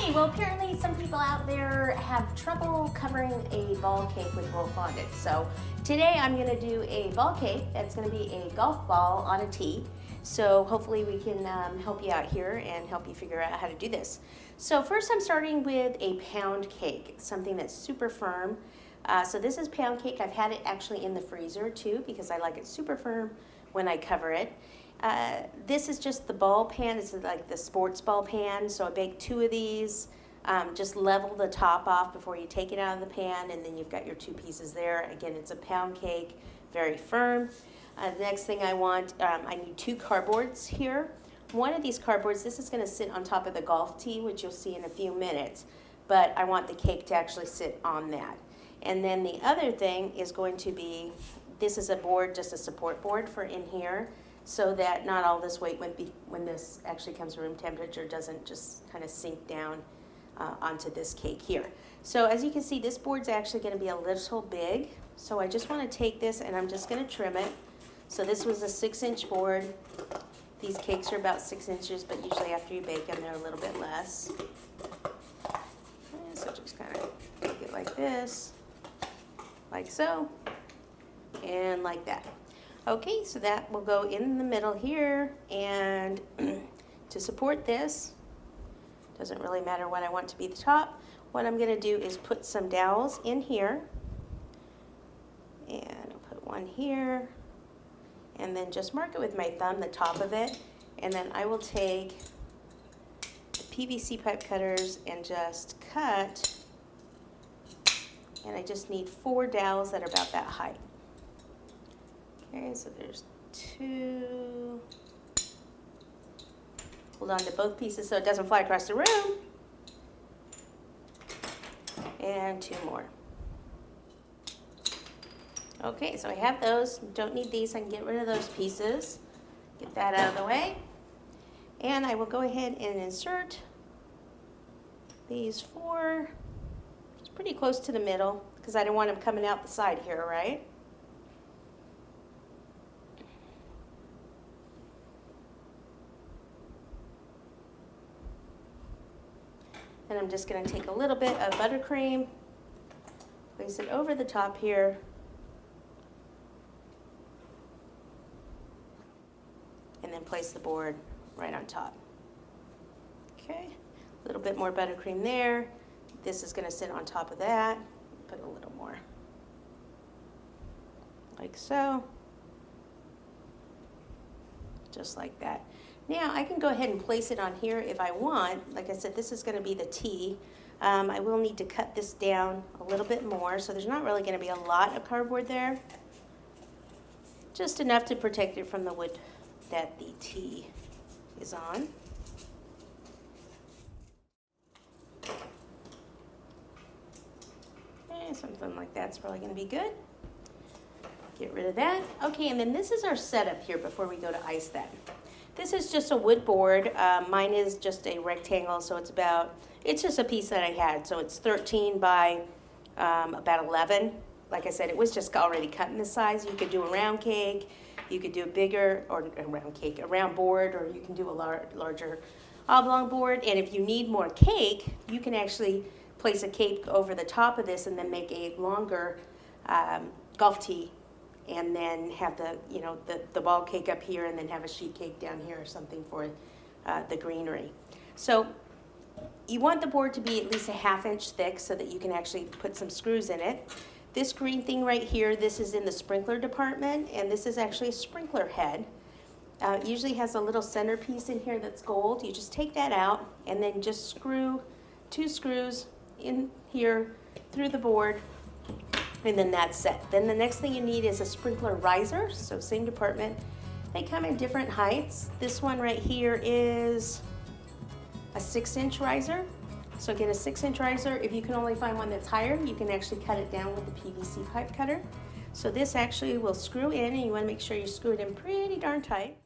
Okay, well apparently some people out there have trouble covering a ball cake with roll fondant. So today I'm going to do a ball cake that's going to be a golf ball on a tee. So hopefully we can help you out here and help you figure out how to do this. So first I'm starting with a pound cake, something that's super firm. So this is pound cake. I've had it actually in the freezer too because I like it super firm when I cover it. This is just the ball pan. It's like the sports ball pan. So I baked 2 of these. Just level the top off before you take it out of the pan, and then you've got your 2 pieces there. Again, it's a pound cake, very firm. The next thing I want, I need 2 cardboards here. One of these cardboards, this is going to sit on top of the golf tee, which you'll see in a few minutes, but I want the cake to actually sit on that. And then the other thing is going to be, this is a board, just a support board for in here, so that not all this weight, when this actually comes to room temperature, doesn't just kind of sink down onto this cake here. So as you can see, this board's actually going to be a little big, so I just want to take this and I'm just going to trim it. So this was a 6-inch board. These cakes are about 6 inches, but usually after you bake them, they're a little bit less. And so just kind of make it like this, like so, and like that. Okay, so that will go in the middle here, and to support this, doesn't really matter what I want to be the top. What I'm going to do is put some dowels in here, and I'll put one here, and then just mark it with my thumb, the top of it, and then I will take the PVC pipe cutters and just cut, and I just need 4 dowels that are about that height. Okay, so there's 2. Hold on to both pieces so it doesn't fly across the room. And 2 more. Okay, so I have those. Don't need these. I can get rid of those pieces. Get that out of the way. And I will go ahead and insert these 4. It's pretty close to the middle because I don't want them coming out the side here, right? And I'm just going to take a little bit of buttercream, place it over the top here, and then place the board right on top. Okay, a little bit more buttercream there. This is going to sit on top of that. Put a little more, like so, just like that. Now I can go ahead and place it on here if I want. Like I said, this is going to be the tee. I will need to cut this down a little bit more, so there's not really going to be a lot of cardboard there. Just enough to protect it from the wood that the tee is on. And something like that's probably going to be good. Get rid of that. Okay, and then this is our setup here before we go to ice that. This is just a wood board. Mine is just a rectangle, so it's just a piece that I had. So it's 13 by about 11. Like I said, it was just already cut in this size. You could do a round cake, you could do a bigger, or a round board, or you can do a larger oblong board. And if you need more cake, you can actually place a cake over the top of this and then make a longer golf tee, and then have the ball cake up here, and then have a sheet cake down here or something for the greenery. So you want the board to be at least a 1/2 inch thick so that you can actually put some screws in it. This green thing right here, this is in the sprinkler department, and this is actually a sprinkler head. It usually has a little centerpiece in here that's gold. You just take that out and then just screw 2 screws in here through the board, and then that's set. Then the next thing you need is a sprinkler riser, so same department. They come in different heights. This one right here is a 6-inch riser. So get a 6-inch riser. If you can only find one that's higher, you can actually cut it down with the PVC pipe cutter. So this actually will screw in, and you want to make sure you screw it in pretty darn tight.